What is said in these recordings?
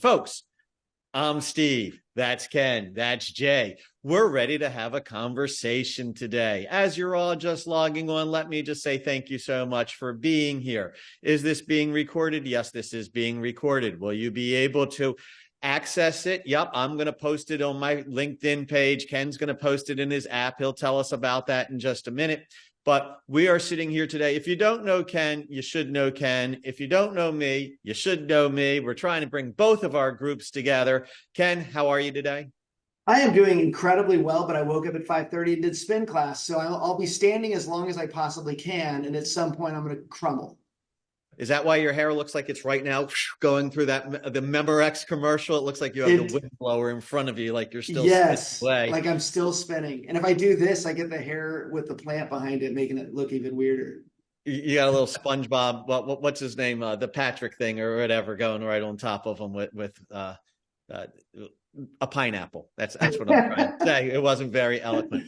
Folks, I'm Steve. That's Ken. That's Jay. We're ready to have a conversation today. As you're all just logging on, let me just say thank you so much for being here. Is this being recorded? Yes, this is being recorded. Will you be able to access it? Yep, I'm going to post it on my LinkedIn page. Ken's going to post it in his app. He'll tell us about that in just a minute. But we are sitting here today. If you don't know Ken, you should know Ken. If you don't know me, you should know me. We're trying to bring both of our groups together. Ken, how are you today? I am doing incredibly well, but I woke up at 5:30 and did spin class. So I'll be standing as long as I possibly can. And at some point, I'm going to crumble. Is that why your hair looks like it's right now going through the Memorex commercial? It looks like you have the wind blower in front of you, like you're still spinning away. Like I'm still spinning. And if I do this, I get the hair with the plant behind it, making it look even weirder. You got a little SpongeBob, what's his name? The Patrick thing or whatever going right on top of him with a pineapple. That's what I'm trying to say. It wasn't very eloquent.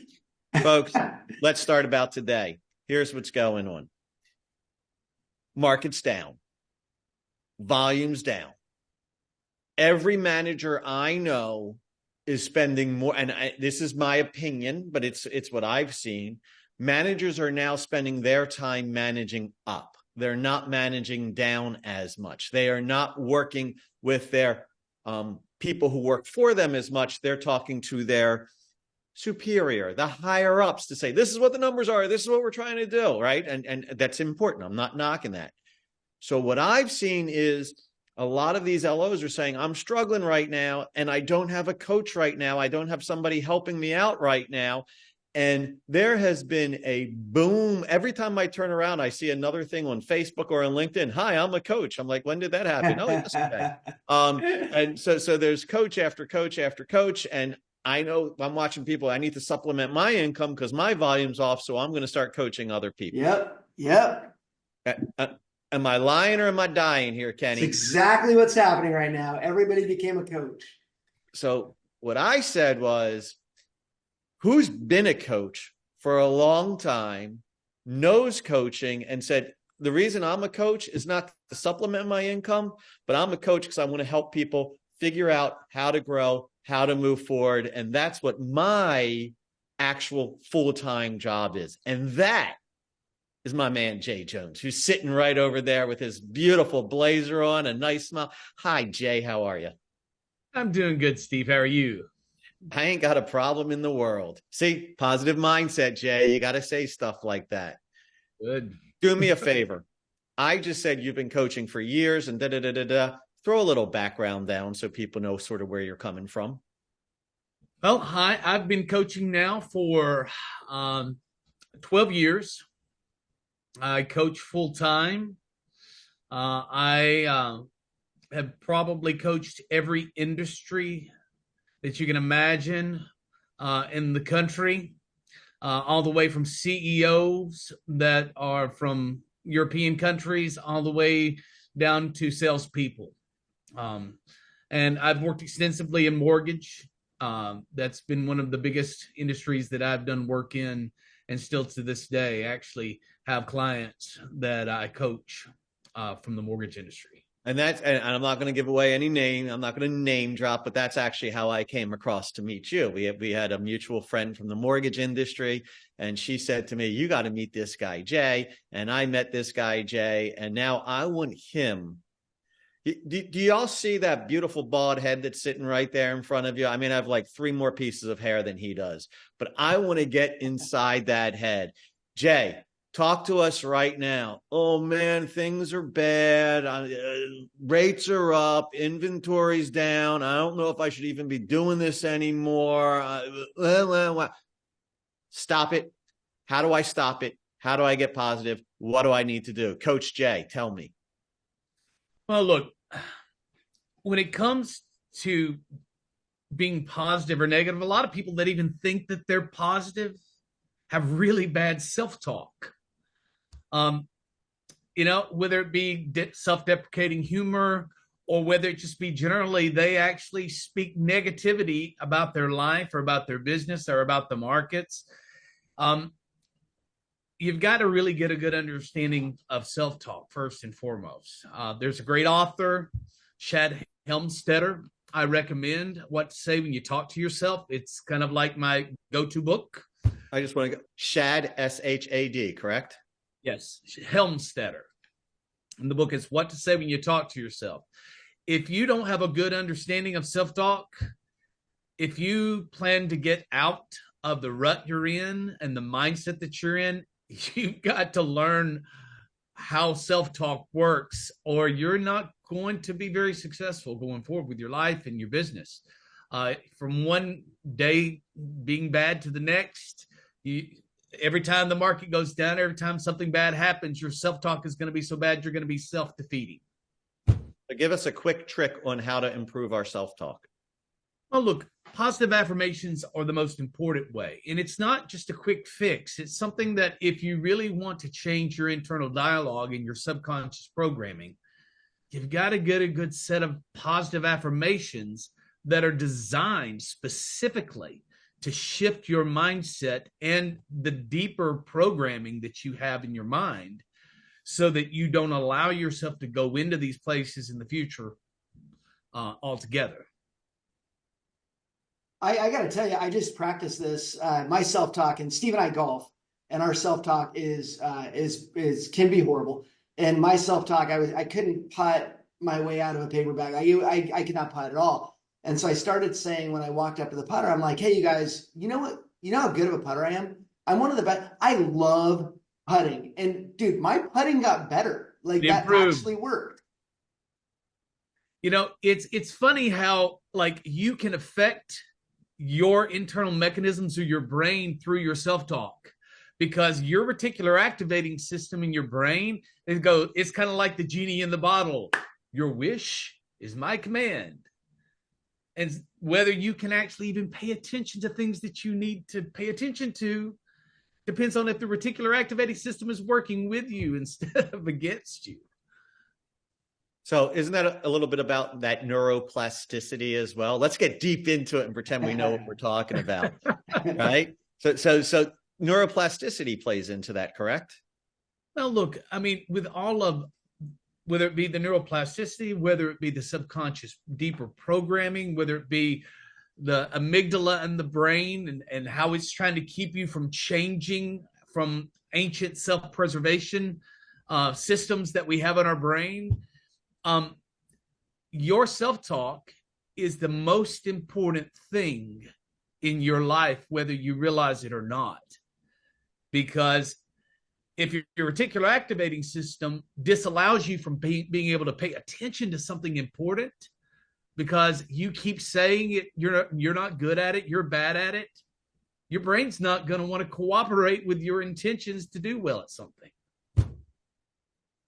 Folks, let's start about today. Here's what's going on. Market's down. Volume's down. Every manager I know is spending more, and this is my opinion, but it's what I've seen. Managers are now spending their time managing up. They're not managing down as much. They are not working with their people who work for them as much. They're talking to their superior, the higher ups, to say, this is what the numbers are. This is what we're trying to do, right? And that's important. I'm not knocking that. So what I've seen is a lot of these LOs are saying, I'm struggling right now, and I don't have a coach right now. I don't have somebody helping me out right now. And there has been a boom. Every time I turn around, I see another thing on Facebook or on LinkedIn. Hi, I'm a coach. I'm like, when did that happen? Oh, yesterday. And so there's coach after coach after coach. And I know I'm watching people. I need to supplement my income because my volume's off. So I'm going to start coaching other people. Yep. Am I lying or am I dying here, Kenny? It's exactly what's happening right now. Everybody became a coach. So what I said was, who's been a coach for a long time, knows coaching, and said, the reason I'm a coach is not to supplement my income, but I'm a coach because I want to help people figure out how to grow, how to move forward. And that's what my actual full-time job is. And that is my man, Jay Jones, who's sitting right over there with his beautiful blazer on, a nice smile. Hi, Jay. How are you? I'm doing good, Steve. How are you? I ain't got a problem in the world. See, positive mindset, Jay. You got to say stuff like that. Good. Do me a favor. I just said you've been coaching for years and da-da-da-da-da. Throw a little background down so people know sort of where you're coming from. Well, hi. I've been coaching now for 12 years. I coach full time. I have probably coached every industry that you can imagine in the country, all the way from CEOs that are from European countries, all the way down to salespeople. And I've worked extensively in mortgage. That's been one of the biggest industries that I've done work in, and still to this day, actually have clients that I coach from the mortgage industry. And I'm not going to give away any name. I'm not going to name drop, but that's actually how I came across to meet you. We had a mutual friend from the mortgage industry, and she said to me, you got to meet this guy, Jay. And I met this guy, Jay, and now I want him. Do y'all see that beautiful bald head that's sitting right there in front of you? I mean, I have like 3 more pieces of hair than he does, but I want to get inside that head. Jay, talk to us right now. Oh, man, things are bad. Rates are up. Inventory's down. I don't know if I should even be doing this anymore. Stop it. How do I stop it? How do I get positive? What do I need to do? Coach Jay, tell me. Well, look, when it comes to being positive or negative, a lot of people that even think that they're positive have really bad self-talk. Whether it be self-deprecating humor or whether it just be generally they actually speak negativity about their life or about their business or about the markets. You've got to really get a good understanding of self-talk first and foremost. There's a great author, Chad Helmstetter. I recommend What to Say When You Talk to Yourself. It's kind of like my go-to book. I just want to go Shad, Shad, correct? Yes, Helmstetter. And the book is What to Say When You Talk to Yourself. If you don't have a good understanding of self-talk, if you plan to get out of the rut you're in and the mindset that you're in, you've got to learn how self-talk works, or you're not going to be very successful going forward with your life and your business. From one day being bad to the next, every time the market goes down, every time something bad happens, your self-talk is going to be so bad, you're going to be self-defeating. Give us a quick trick on how to improve our self-talk. Well, look, positive affirmations are the most important way. And it's not just a quick fix. It's something that if you really want to change your internal dialogue and your subconscious programming, you've got to get a good set of positive affirmations that are designed specifically to shift your mindset and the deeper programming that you have in your mind, so that you don't allow yourself to go into these places in the future altogether. I got to tell you, I just practiced this, my self-talk, and Steve and I golf, and our self-talk is can be horrible. And my self-talk, I couldn't putt my way out of a paper bag. I could not putt at all. And so I started saying, when I walked up to the putter, I'm like, hey, you guys, you know what? You know how good of a putter I am? I'm one of the best. I love putting. And dude, my putting got better. Like that actually worked. You know, it's funny how like you can affect your internal mechanisms of your brain through your self-talk, because your reticular activating system in your brain, it's kind of like the genie in the bottle. Your wish is my command. And whether you can actually even pay attention to things that you need to pay attention to depends on if the reticular activating system is working with you instead of against you. So isn't that a little bit about that neuroplasticity as well? Let's get deep into it and pretend we know what we're talking about, right? So neuroplasticity plays into that, correct? Well, look, I mean, with all of, whether it be the neuroplasticity, whether it be the subconscious deeper programming, whether it be the amygdala and the brain and how it's trying to keep you from changing from ancient self-preservation systems that we have in our brain, your self-talk is the most important thing in your life, whether you realize it or not. Because if your reticular activating system disallows you from being able to pay attention to something important, because you keep saying it, you're not good at it, you're bad at it, your brain's not going to want to cooperate with your intentions to do well at something.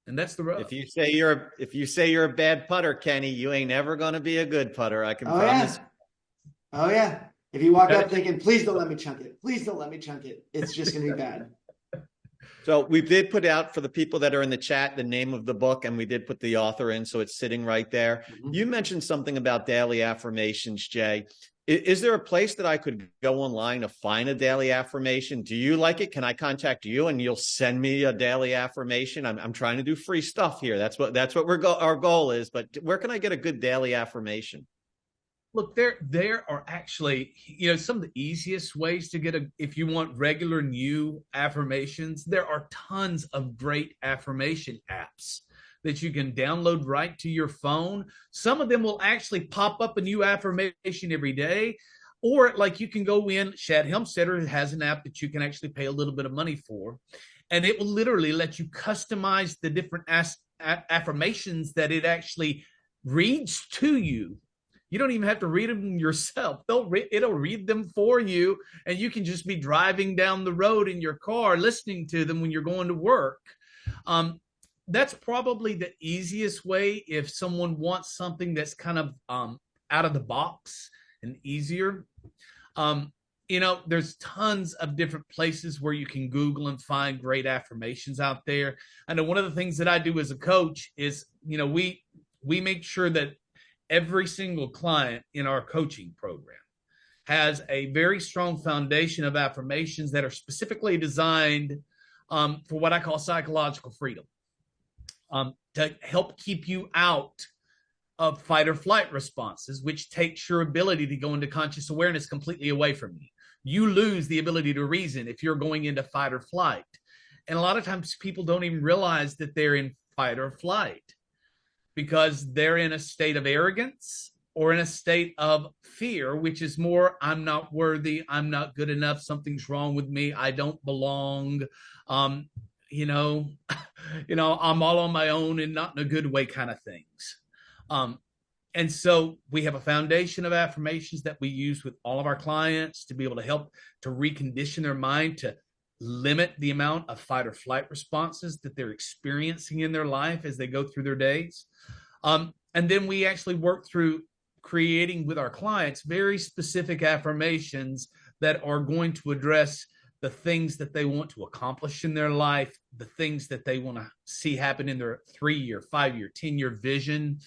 And that's the rub. If you say you're a bad putter, Kenny, you ain't ever going to be a good putter. I can promise. Yeah. Oh yeah. If you walk up thinking, please don't let me chunk it, please don't let me chunk it, it's just going to be bad. So we did put out, for the people that are in the chat, the name of the book, and we did put the author in, so it's sitting right there. Mm-hmm. You mentioned something about daily affirmations, Jay. Is there a place that I could go online to find a daily affirmation? Do you like it? Can I contact you and you'll send me a daily affirmation? I'm trying to do free stuff here. That's what our goal is. But where can I get a good daily affirmation? Look, there are actually, some of the easiest ways to get if you want regular new affirmations, there are tons of great affirmation apps that you can download right to your phone. Some of them will actually pop up a new affirmation every day, or like you can go in, Shad Helmstetter has an app that you can actually pay a little bit of money for, and it will literally let you customize the different affirmations that it actually reads to you. You don't even have to read them yourself. It'll read them for you, and you can just be driving down the road in your car listening to them when you're going to work. That's probably the easiest way if someone wants something that's kind of out of the box and easier. There's tons of different places where you can Google and find great affirmations out there. I know one of the things that I do as a coach is, we make sure that every single client in our coaching program has a very strong foundation of affirmations that are specifically designed for what I call psychological freedom, to help keep you out of fight or flight responses, which takes your ability to go into conscious awareness completely away from you. You lose the ability to reason if you're going into fight or flight. And a lot of times people don't even realize that they're in fight or flight because they're in a state of arrogance or in a state of fear, which is more, I'm not worthy, I'm not good enough, something's wrong with me, I don't belong, you know, I'm all on my own and not in a good way kind of things. And so we have a foundation of affirmations that we use with all of our clients to be able to help to recondition their mind to limit the amount of fight or flight responses that they're experiencing in their life as they go through their days. And then we actually work through creating with our clients very specific affirmations that are going to address the things that they want to accomplish in their life, the things that they want to see happen in their 3-year, 5-year, 10-year vision,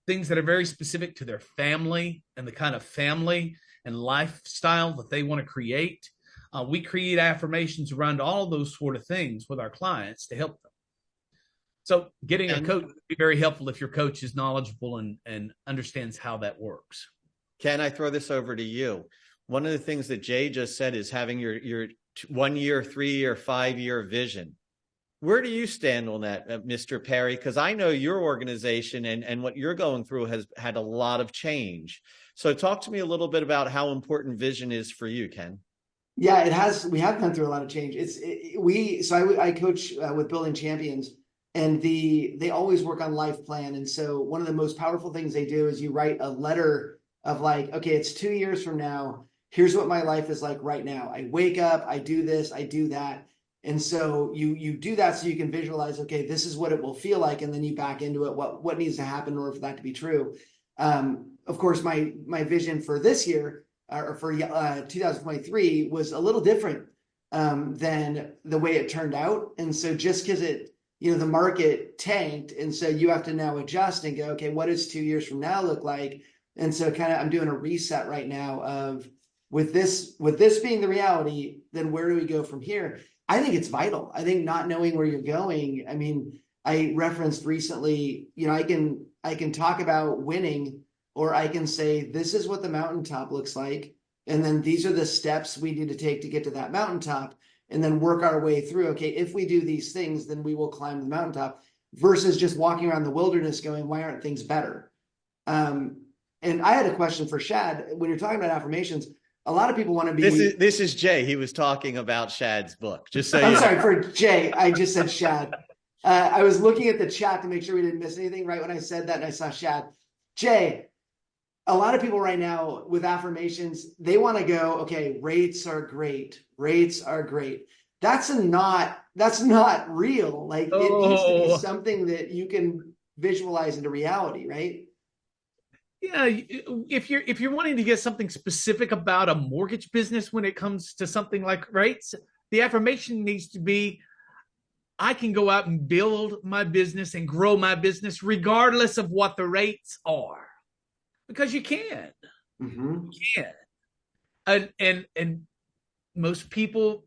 things that are very specific to their family and the kind of family and lifestyle that they want to create. We create affirmations around all of those sort of things with our clients to help them. So getting a coach would be very helpful if your coach is knowledgeable and understands how that works. Ken, I throw this over to you. One of the things that Jay just said is having your 1 year, 3-year, 5-year vision. Where do you stand on that, Mr. Perry? Because I know your organization and what you're going through has had a lot of change. So talk to me a little bit about how important vision is for you, Ken. Yeah, it has. We have gone through a lot of change. I coach with Building Champions, and they always work on life plan. And so one of the most powerful things they do is you write a letter of like, okay, it's 2 years from now. Here's what my life is like right now. I wake up, I do this, I do that. And so you do that so you can visualize, okay, this is what it will feel like. And then you back into it, what needs to happen in order for that to be true. Of course, my vision for this year or for 2023 was a little different than the way it turned out. And so just because the market tanked, and so you have to now adjust and go, okay, what does 2 years from now look like? And so I'm doing a reset right now of with this being the reality, then where do we go from here? I think it's vital. I think not knowing where you're going. I mean, I referenced recently, I can talk about winning, or I can say, this is what the mountaintop looks like. And then these are the steps we need to take to get to that mountaintop, and then work our way through. Okay, if we do these things, then we will climb the mountaintop, versus just walking around the wilderness going, why aren't things better? And I had a question for Shad. When you're talking about affirmations, a lot of people want to be. This is Jay. He was talking about Shad's book. Just so I'm sorry for Jay. I just said Shad. I was looking at the chat to make sure we didn't miss anything right when I said that, and I saw Shad. Jay, a lot of people right now with affirmations, they want to go, okay, rates are great. Rates are great. That's not real. Like it needs to be something that you can visualize into reality, right? Yeah, if you're wanting to get something specific about a mortgage business when it comes to something like rates, the affirmation needs to be, I can go out and build my business and grow my business regardless of what the rates are, because you can. Mm-hmm. You can. And most people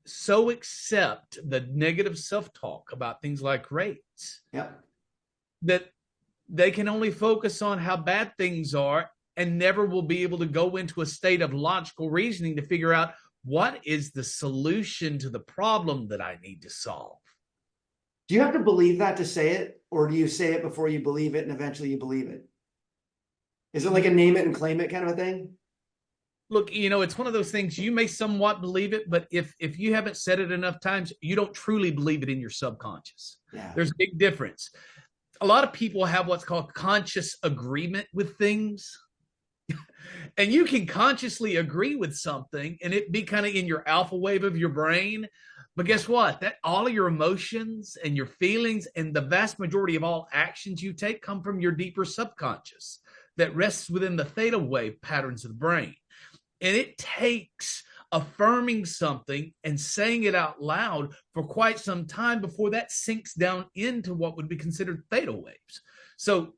so accept the negative self-talk about things like rates, that they can only focus on how bad things are and never will be able to go into a state of logical reasoning to figure out what is the solution to the problem that I need to solve. Do you have to believe that to say it, or do you say it before you believe it and eventually you believe it? Is it like a name it and claim it kind of a thing? Look, it's one of those things, you may somewhat believe it, but if you haven't said it enough times, you don't truly believe it in your subconscious. Yeah. There's a big difference. A lot of people have what's called conscious agreement with things. And you can consciously agree with something and it be kind of in your alpha wave of your brain. But guess what? That all of your emotions and your feelings and the vast majority of all actions you take come from your deeper subconscious that rests within the theta wave patterns of the brain. And it takes affirming something and saying it out loud for quite some time before that sinks down into what would be considered theta waves. So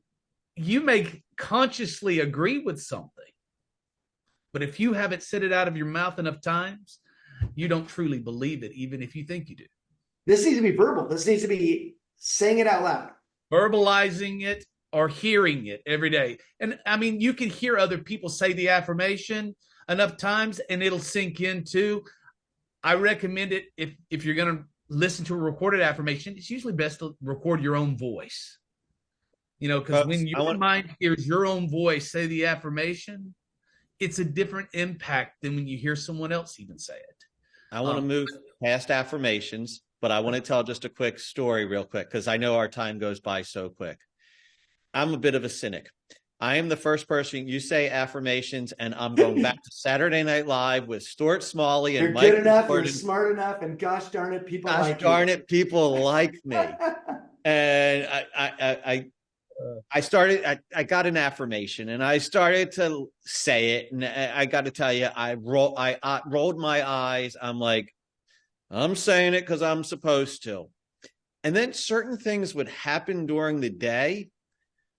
you may consciously agree with something, but if you haven't said it out of your mouth enough times, you don't truly believe it, even if you think you do. This needs to be verbal. This needs to be saying it out loud. Verbalizing it are hearing it every day. And I mean, you can hear other people say the affirmation enough times and it'll sink in too. I recommend it if you're going to listen to a recorded affirmation, it's usually best to record your own voice. You know, because when your mind hears your own voice say the affirmation, it's a different impact than when you hear someone else even say it. I want to move past affirmations, but I want to tell just a quick story real quick because I know our time goes by so quick. I'm a bit of a cynic. I am the first person you say affirmations, and I'm going back to Saturday Night Live with Stuart Smalley and You're Mike good enough, Jordan. you're smart enough, and gosh darn it, people Gosh like darn you. it, people like me. And I started, I got an affirmation and I started to say it. And I got to tell you, I rolled my eyes. I'm like, I'm saying it because I'm supposed to. And then certain things would happen during the day.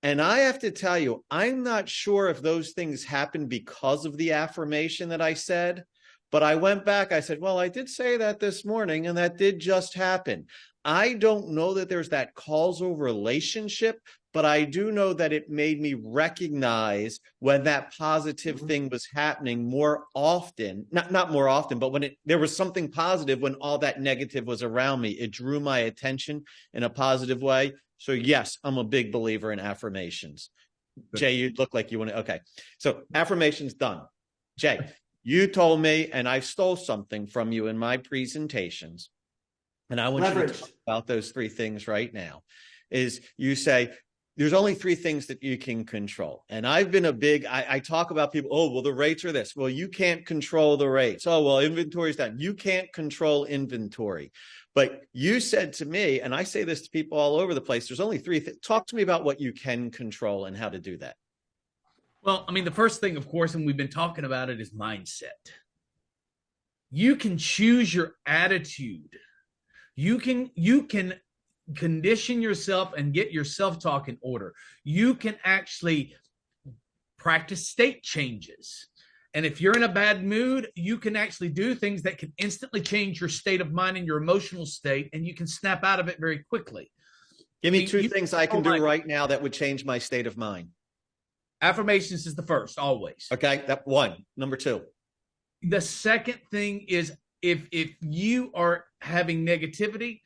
And I have to tell you, I'm not sure if those things happened because of the affirmation that I said, but I went back, I said, well, I did say that this morning and that did just happen. I don't know that there's that causal relationship, but I do know that it made me recognize when that positive thing was happening more often, not more often, but when there was something positive when all that negative was around me. It drew my attention in a positive way. So yes, I'm a big believer in affirmations. Jay, you look like you want to, okay. So affirmations done. Jay, you told me, and I stole something from you in my presentations, and I want you to talk about those three things right now, is you say, there's only three things that you can control. And I've been I talk about people, oh, well, the rates are this. Well, you can't control the rates. Oh, well, inventory's down. You can't control inventory. But you said to me, and I say this to people all over the place, there's only three things. Talk to me about what you can control and how to do that. Well, I mean, the first thing, of course, and we've been talking about it, is mindset. You can choose your attitude. You can condition yourself and get your self-talk in order. You can actually practice state changes. And if you're in a bad mood, you can actually do things that can instantly change your state of mind and your emotional state, and you can snap out of it very quickly. Give me two things I can do right now that would change my state of mind. Affirmations is the first, always. Okay, that one. Number two. The second thing is if you are having negativity,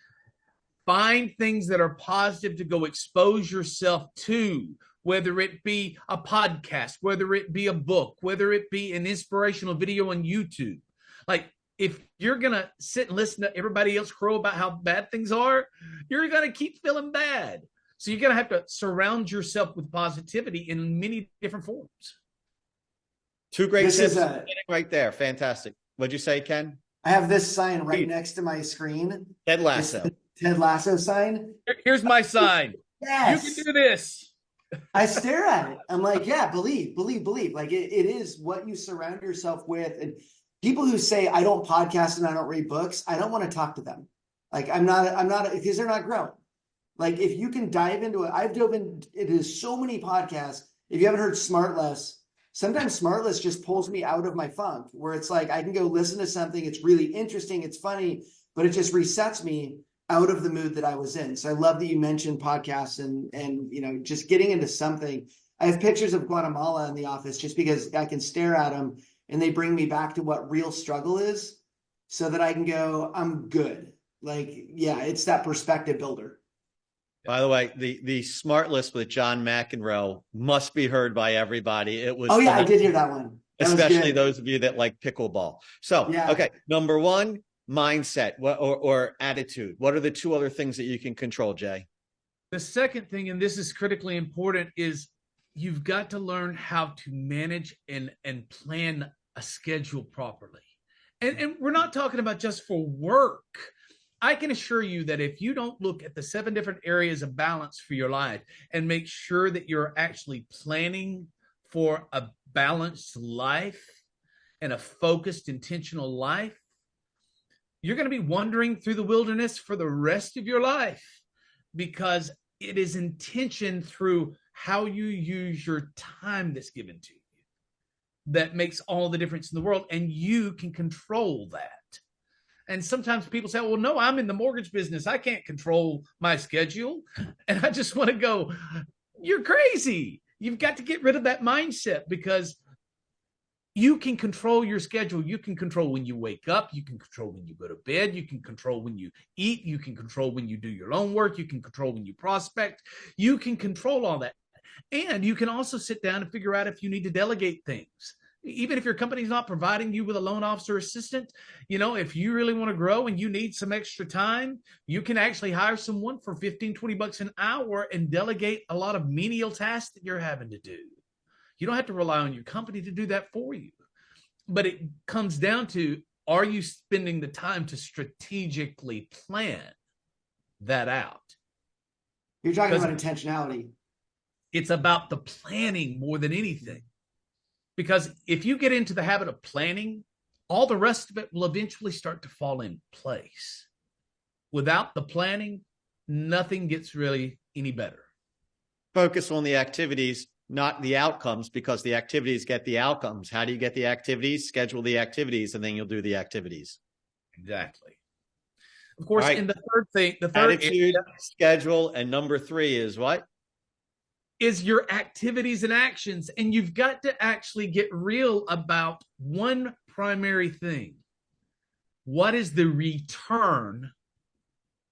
find things that are positive to go expose yourself to, whether it be a podcast, whether it be a book, whether it be an inspirational video on YouTube. Like, if you're going to sit and listen to everybody else crow about how bad things are, you're going to keep feeling bad. So you're going to have to surround yourself with positivity in many different forms. Two great tips right there. Fantastic. What'd you say, Ken? I have this sign right next to my screen. Ted Lasso. Ted Lasso sign. Here's my sign. Yes. You can do this. I stare at it. I'm like, yeah, believe. Like it is what you surround yourself with. And people who say, I don't podcast and I don't read books, I don't want to talk to them. Like I'm not, because they're not growing. Like if you can dive into it, I've dove into so many podcasts. If you haven't heard Smartless, sometimes Smartless just pulls me out of my funk, where it's like, I can go listen to something. It's really interesting. It's funny, but it just resets me out of the mood that I was in. So I love that you mentioned podcasts and just getting into something. I have pictures of Guatemala in the office just because I can stare at them and they bring me back to what real struggle is, so that I can go, I'm good. Like, yeah, it's that perspective builder. By the way, the Smartless with John McEnroe must be heard by everybody. It was. Oh yeah, I did hear that one. Especially those of you that like pickleball. So, yeah. Okay, number one, mindset or attitude. What are the two other things that you can control, Jay? The second thing, and this is critically important, is you've got to learn how to manage and plan a schedule properly. And we're not talking about just for work. I can assure you that if you don't look at the 7 different areas of balance for your life and make sure that you're actually planning for a balanced life and a focused, intentional life, you're going to be wandering through the wilderness for the rest of your life, because it is intention through how you use your time that's given to you that makes all the difference in the world, and you can control that. And sometimes people say, well, no, I'm in the mortgage business. I can't control my schedule. And I just want to go, You're crazy. You've got to get rid of that mindset because you can control your schedule. You can control when you wake up. You can control when you go to bed. You can control when you eat. You can control when you do your own work. You can control when you prospect. You can control all that. And you can also sit down and figure out if you need to delegate things. Even if your company's not providing you with a loan officer assistant, if you really want to grow and you need some extra time, you can actually hire someone for 15, 20 bucks an hour and delegate a lot of menial tasks that you're having to do. You don't have to rely on your company to do that for you. But it comes down to, are you spending the time to strategically plan that out? You're talking about intentionality. It's about the planning more than anything. Because if you get into the habit of planning, all the rest of it will eventually start to fall in place. Without the planning, nothing gets really any better. Focus on the activities, not the outcomes, because the activities get the outcomes. How do you get the activities? Schedule the activities, and then you'll do the activities. Exactly. Of course, right. And the third thing, attitude, schedule, and number 3 is what? Is your activities and actions. And you've got to actually get real about one primary thing. What is the return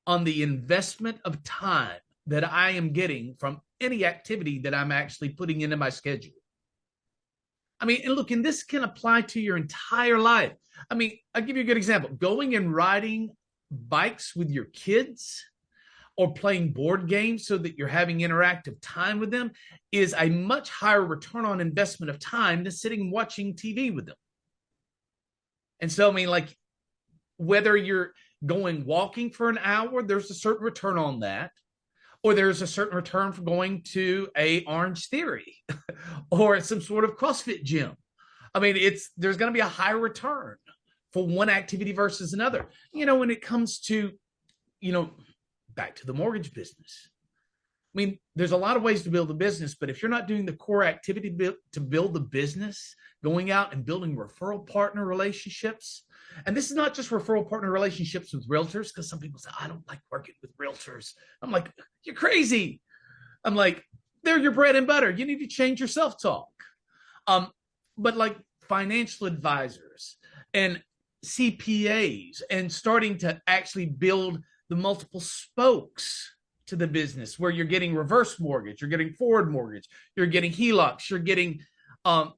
on the investment of time that I am getting from any activity that I'm actually putting into my schedule? I mean, and look, and this can apply to your entire life. I mean, I'll give you a good example. Going and riding bikes with your kids or playing board games so that you're having interactive time with them is a much higher return on investment of time than sitting and watching TV with them. And so, I mean, like, whether you're going walking for an hour, there's a certain return on that, or there's a certain return for going to a Orange Theory or some sort of CrossFit gym. I mean, there's going to be a higher return for one activity versus another. When it comes to, back to the mortgage business. I mean, there's a lot of ways to build a business, but if you're not doing the core activity to build the business, going out and building referral partner relationships, and this is not just referral partner relationships with realtors, because some people say, I don't like working with realtors. I'm like, you're crazy. I'm like, they're your bread and butter. You need to change your self-talk. But like financial advisors and CPAs, and starting to actually build the multiple spokes to the business where you're getting reverse mortgage, you're getting forward mortgage, you're getting HELOCs, you're getting the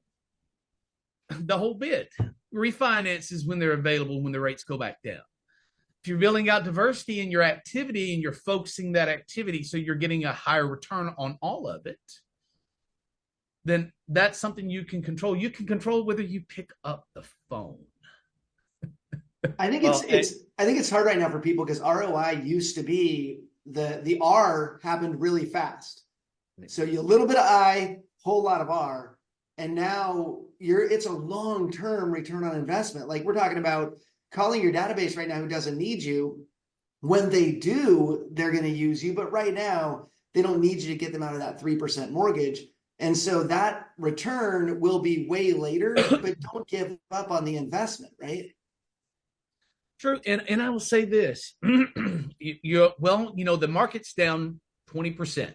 whole bit. Refinances when they're available, when the rates go back down. If you're building out diversity in your activity and you're focusing that activity so you're getting a higher return on all of it, then that's something you can control. You can control whether you pick up the phone. I think it's hard right now for people because ROI used to be the R happened really fast. So you a little bit of I, whole lot of R, and now it's a long-term return on investment. Like we're talking about calling your database right now who doesn't need you. When they do, they're going to use you. But right now, they don't need you to get them out of that 3% mortgage. And so that return will be way later, but don't give up on the investment, right? True. And I will say this, the market's down 20%,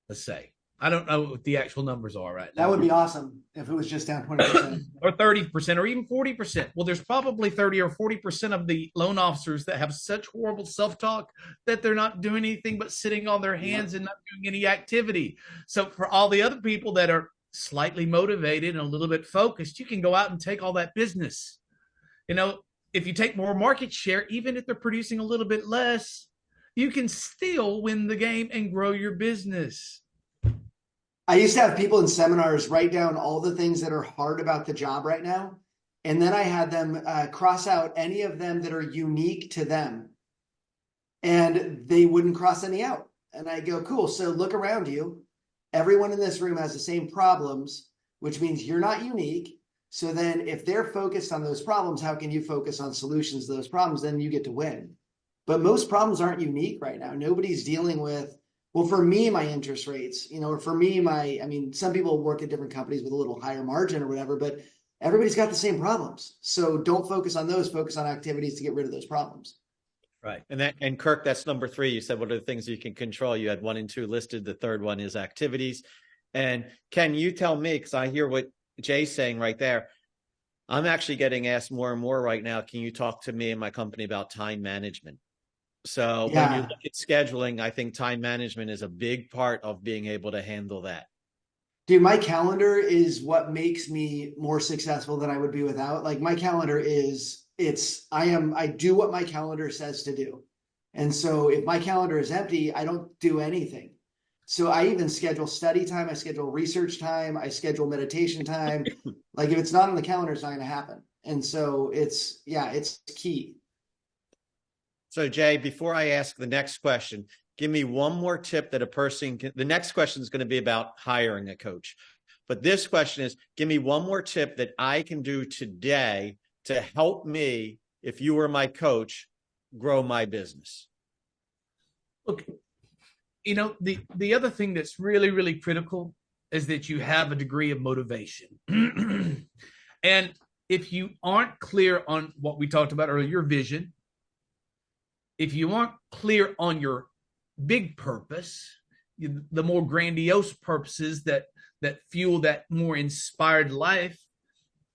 let's say. I don't know what the actual numbers are right now. That would be awesome if it was just down 20%. Or 30%, or even 40%. Well, there's probably 30 or 40% of the loan officers that have such horrible self-talk that they're not doing anything but sitting on their hands and not doing any activity. So for all the other people that are slightly motivated and a little bit focused, you can go out and take all that business. If you take more market share, even if they're producing a little bit less, you can still win the game and grow your business. I used to have people in seminars write down all the things that are hard about the job right now. And then I had them cross out any of them that are unique to them. And they wouldn't cross any out. And I go, cool. So look around you. Everyone in this room has the same problems, which means you're not unique. So then if they're focused on those problems, how can you focus on solutions to those problems? Then you get to win. But most problems aren't unique right now. Nobody's dealing with, well, for me, my interest rates, or for me, some people work at different companies with a little higher margin or whatever, but everybody's got the same problems. So don't focus on those, focus on activities to get rid of those problems. Right. And Kirk, that's number 3. You said, what are the things you can control? You had 1 and 2 listed. The third one is activities. And can you tell me, because I hear what Jay's saying right there, I'm actually getting asked more and more right now, can you talk to me and my company about time management? So when you look at scheduling, I think time management is a big part of being able to handle that. Dude, my calendar is what makes me more successful than I would be without. Like my calendar I do what my calendar says to do. And so if my calendar is empty, I don't do anything. So I even schedule study time, I schedule research time, I schedule meditation time. Like if it's not on the calendar, it's not going to happen. And so it's key. So Jay, before I ask the next question, give me one more tip that a person can. The next question is going to be about hiring a coach. But this question is, give me one more tip that I can do today to help me, if you were my coach, grow my business. Look, the other thing that's really, really critical is that you have a degree of motivation. And if you aren't clear on what we talked about earlier, your vision, if you aren't clear on your big purpose, the more grandiose purposes that fuel that more inspired life,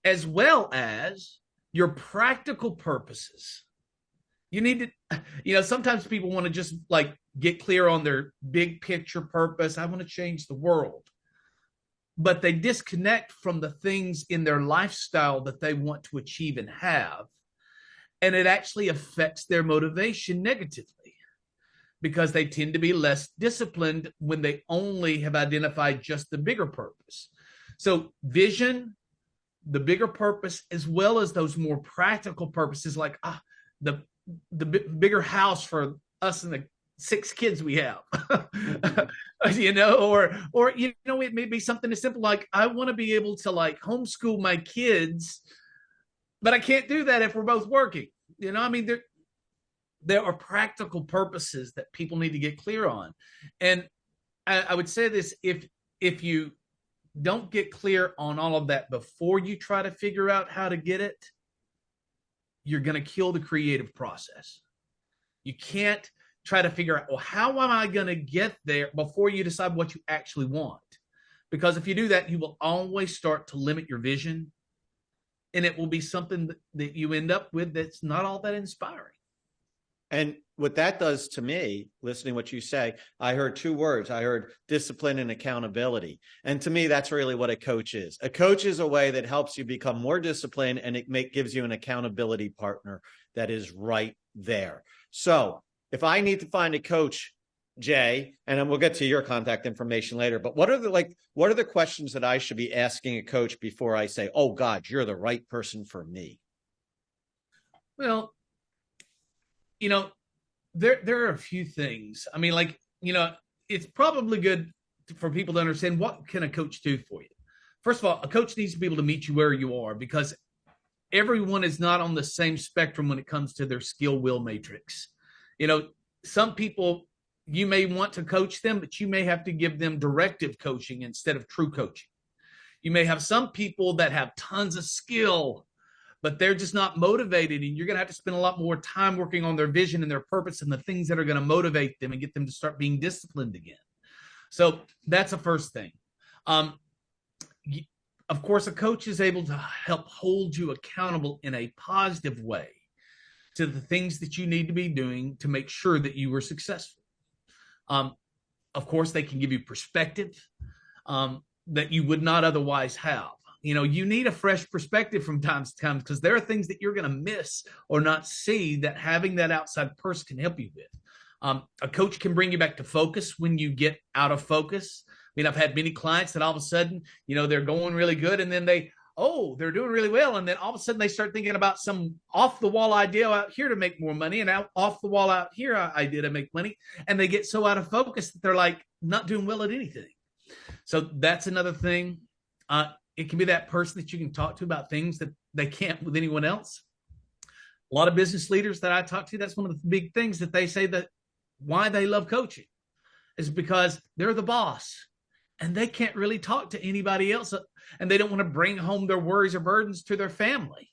as well as your practical purposes. You need to, sometimes people want to just like get clear on their big picture purpose. I want to change the world. But they disconnect from the things in their lifestyle that they want to achieve and have. And it actually affects their motivation negatively because they tend to be less disciplined when they only have identified just the bigger purpose. So vision, the bigger purpose, as well as those more practical purposes like the bigger house for us and the 6 kids we have, or it may be something as simple like I want to be able to like homeschool my kids, but I can't do that if we're both working. There are practical purposes that people need to get clear on. And I would say this, if you don't get clear on all of that before you try to figure out how to get it, you're going to kill the creative process. You can't try to figure out, well, how am I going to get there before you decide what you actually want? Because if you do that, you will always start to limit your vision, and it will be something that you end up with that's not all that inspiring. And what that does to me, listening to what you say, I heard 2 words. I heard discipline and accountability. And to me, that's really what a coach is. A coach is a way that helps you become more disciplined, and it gives you an accountability partner that is right there. So if I need to find a coach, Jay, and then we'll get to your contact information later, but what are the questions that I should be asking a coach before I say, oh God, you're the right person for me? Well, there are a few things. I mean, it's probably good for people to understand what can a coach do for you. First of all, a coach needs to be able to meet you where you are because everyone is not on the same spectrum when it comes to their skill will matrix. Some people, you may want to coach them, but you may have to give them directive coaching instead of true coaching. You may have some people that have tons of skill, but they're just not motivated, and you're going to have to spend a lot more time working on their vision and their purpose and the things that are going to motivate them and get them to start being disciplined again. So that's the first thing. Of course, a coach is able to help hold you accountable in a positive way to the things that you need to be doing to make sure that you are successful. Of course, they can give you perspective that you would not otherwise have. You need a fresh perspective from time to time because there are things that you're going to miss or not see that having that outside person can help you with. A coach can bring you back to focus when you get out of focus. I mean, I've had many clients that all of a sudden, they're going really good, and then they're doing really well. And then all of a sudden they start thinking about some off the wall idea out here to make more money and off the wall out here idea to make money. And they get so out of focus that they're like not doing well at anything. So that's another thing. It can be that person that you can talk to about things that they can't with anyone else. A lot of business leaders that I talk to, that's one of the big things that they say that why they love coaching is because they're the boss and they can't really talk to anybody else, and they don't want to bring home their worries or burdens to their family.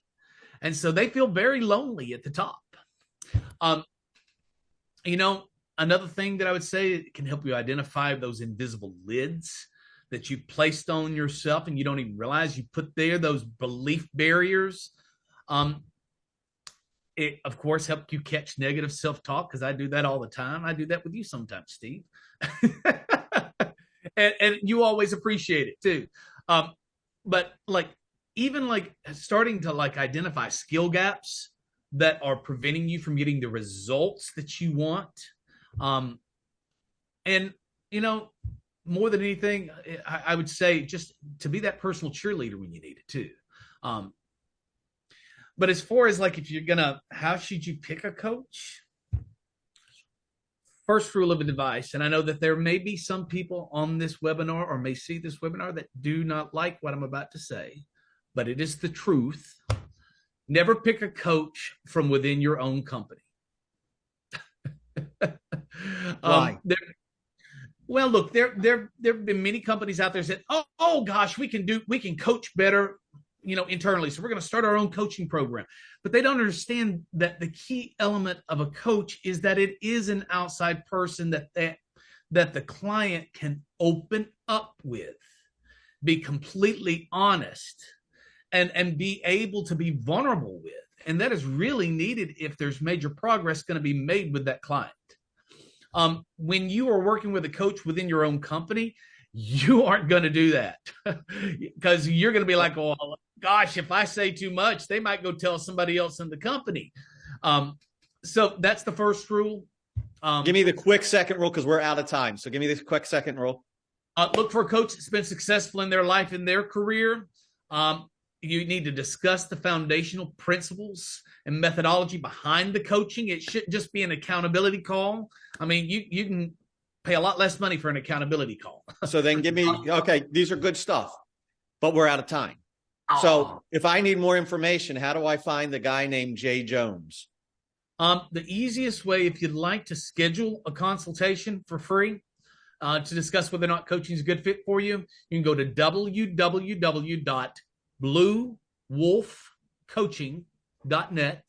And so they feel very lonely at the top. You know, another thing that I would say, it can help you identify those invisible lids that you placed on yourself and you don't even realize you put there, those belief barriers. Um, it, of course, helped you catch negative self-talk, because I do that all the time. I do that with you sometimes, Steve. And you always appreciate it too. But like, even like starting to like identify skill gaps that are preventing you from getting the results that you want. And, you know, more than anything, I would say just to be that personal cheerleader when you need it too. But as far as like, if you're gonna, how should you pick a coach? First rule of advice, and I know that there may be some people on this webinar or may see this webinar that do not like what I'm about to say, but it is the truth. Never pick a coach from within your own company. Why? Well, look, there have been many companies out there that said, oh gosh, we can coach better, you know, internally. So we're going to start our own coaching program. But they don't understand that the key element of a coach is that it is an outside person that the client can open up with, be completely honest, and be able to be vulnerable with. And that is really needed if there's major progress going to be made with that client. When you are working with a coach within your own company, you aren't going to do that, because you're going to be like, oh gosh, if I say too much, they might go tell somebody else in the company. So that's the first rule. Give me the quick second rule, because we're out of time. So give me this quick second rule. Look for a coach that's been successful in their life, in their career. You need to discuss the foundational principles and methodology behind the coaching. It shouldn't just be an accountability call. I mean, you can pay a lot less money for an accountability call. So then give me, okay, these are good stuff, but we're out of time. So if I need more information, how do I find the guy named Jay Jones? The easiest way, if you'd like to schedule a consultation for free to discuss whether or not coaching is a good fit for you, you can go to www.bluewolfcoaching.net.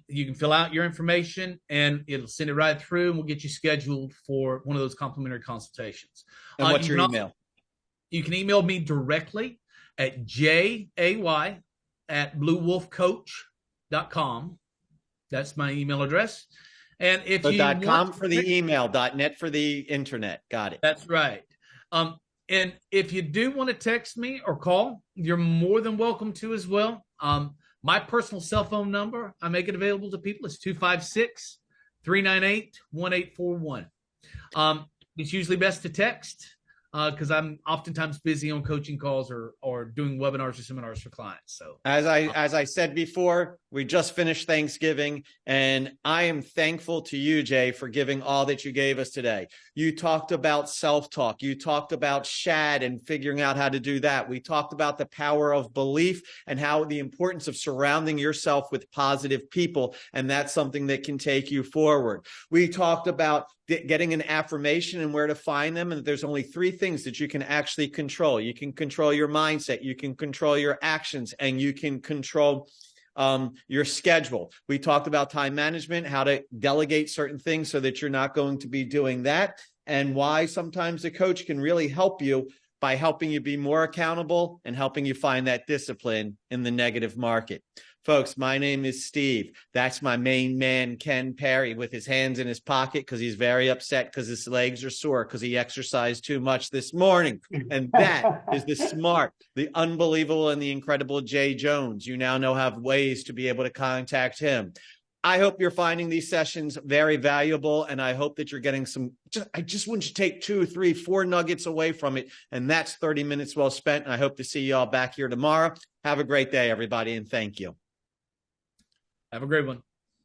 You can fill out your information and it'll send it right through, and we'll get you scheduled for one of those complimentary consultations. And what's your email? You can email me directly at jay@bluewolfcoach.com. That's my email address. And if so you .com for the email, .net for the internet. Got it. That's right. And if you do want to text me or call, you're more than welcome to as well. My personal cell phone number, I make it available to people. It's 256-398-1841. It's usually best to text because I'm oftentimes busy on coaching calls or doing webinars or seminars for clients. So as I said before, we just finished Thanksgiving, and I am thankful to you, Jay, for giving all that you gave us today. You talked about self-talk. You talked about SHAD and figuring out how to do that. We talked about the power of belief and how the importance of surrounding yourself with positive people, and that's something that can take you forward. We talked about getting an affirmation and where to find them, and there's only 3 things that you can actually control. You can control your mindset, you can control your actions, and you can control your schedule. We talked about time management, how to delegate certain things so that you're not going to be doing that, and why sometimes a coach can really help you by helping you be more accountable and helping you find that discipline in the negative market. Folks, my name is Steve. That's my main man, Ken Perry, with his hands in his pocket because he's very upset because his legs are sore because he exercised too much this morning. And that is the smart, the unbelievable, and the incredible Jay Jones. You now have ways to be able to contact him. I hope you're finding these sessions very valuable, and I hope that you're getting some. I just want you to take 2, 3, 4 nuggets away from it, and that's 30 minutes well spent. And I hope to see you all back here tomorrow. Have a great day, everybody, and thank you. Have a great one.